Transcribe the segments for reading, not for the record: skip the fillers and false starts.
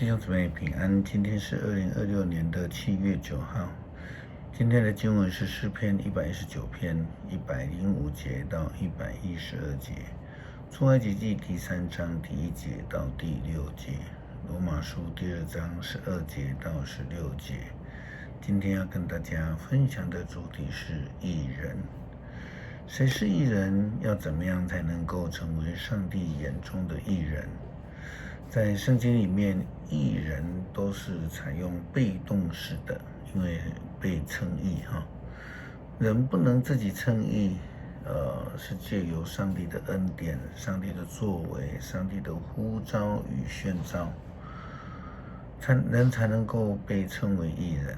弟兄姊妹平安，今天是2026年的7月9号。今天的经文是诗篇119篇105节到112节，出埃及记第3章第1节到第6节，罗马书第2章12节到16节。今天要跟大家分享的主题是义人。谁是义人？要怎么样才能够成为上帝眼中的义人？在圣经里面，义人都是采用被动式的，因为被称义人不能自己称义，是借由上帝的恩典、上帝的作为、上帝的呼召与宣召，人才能够被称为义人。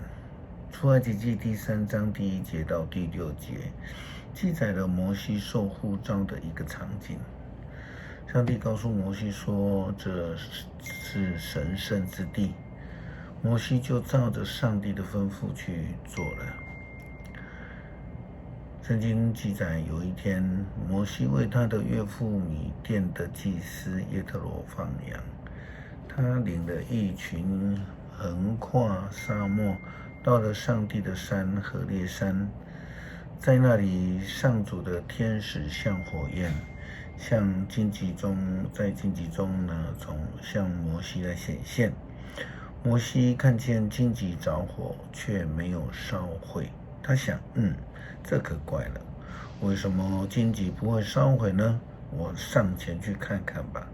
出埃及记第3章第1节到第6节，记载了摩西受呼召的一个场景。上帝告诉摩西说，这是神圣之地，摩西就照着上帝的吩咐去做了。圣经记载，有一天，摩西为他的岳父米甸的祭司耶特罗放羊，他领了一群横跨沙漠，到了上帝的山何烈山，在那里上主的天使像火焰，在荆棘中呢，向摩西来显现。摩西看见荆棘着火，却没有烧毁。他想，这可怪了，为什么荆棘不会烧毁呢？我上前去看看吧。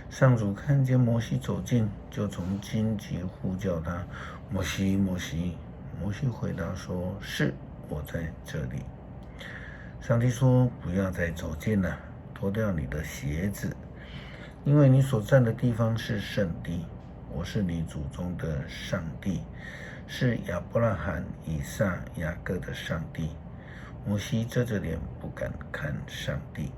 上主看见摩西走近，就从荆棘呼叫他：摩西，摩西。摩西回答说：是，我在这里。上帝说：不要再走近了，脱掉你的鞋子，因为你所站的地方是圣地。我是你祖宗的上帝，是亚伯拉罕、以撒、雅各的上帝。摩西遮着脸，不敢看上帝。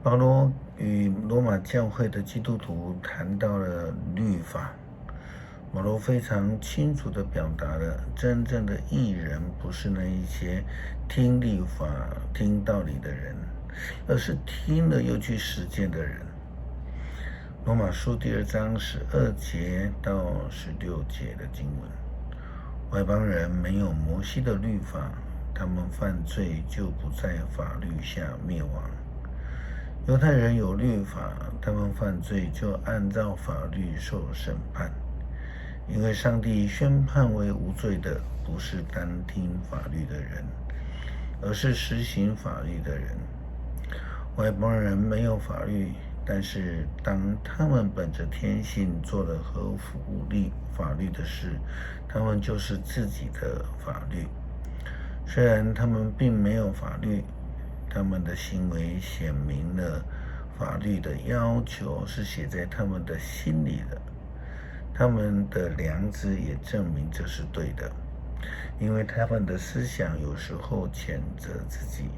保罗与罗马教会的基督徒谈到了律法，保罗非常清楚地表达了，真正的义人不是那一些听律法、听道理的人，而是听了又去实践的人。罗马书第2章12节到16节的经文，外邦人没有摩西的律法，他们犯罪就不在法律下灭亡。犹太人有律法，他们犯罪就按照法律受审判。因为上帝宣判为无罪的，不是单听法律的人，而是实行法律的人。外邦人没有法律，但是当他们本着天性做了合乎法律的事，他们就是自己的法律。虽然他们并没有法律，他们的行为显明了法律的要求是写在他们的心里的。他们的良知也证明这是对的，因为他们的思想有时候谴责自己，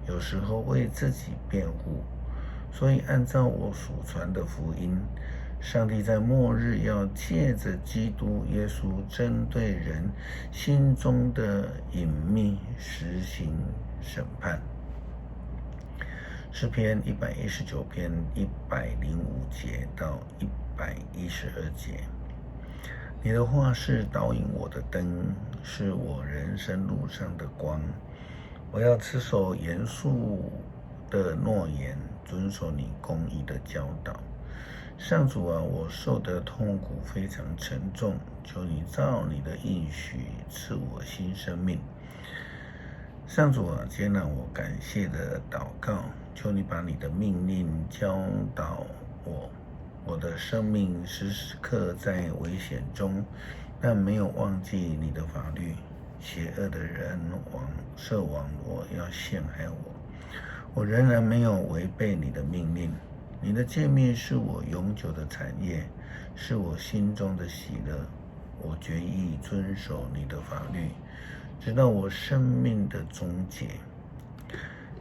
有时候为自己辩护。所以按照我所传的福音，上帝在末日要借着基督耶稣针对人心中的隐秘实行审判。诗篇119篇105节到112节，你的话是导引我的灯，是我人生路上的光。我要持守严肃的诺言，遵守你公义的教导。上主啊，我受的痛苦非常沉重，求你照你的应许赐我新生命。上主啊，接纳我感谢的祷告，求你把你的命令教导我。我的生命时时刻在危险中，但没有忘记你的法律。邪恶的人设网罗要陷害我，我仍然没有违背你的命令。你的诫命是我永久的产业，是我心中的喜乐。我决意遵守你的法律，直到我生命的终结。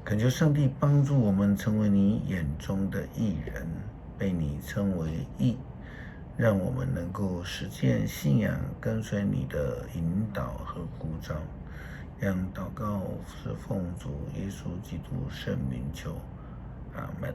恳求上帝帮助我们成为你眼中的义人，被你称为义，让我们能够实践信仰，跟随你的引导和呼召。让祷告是奉主耶稣基督圣名求，阿们。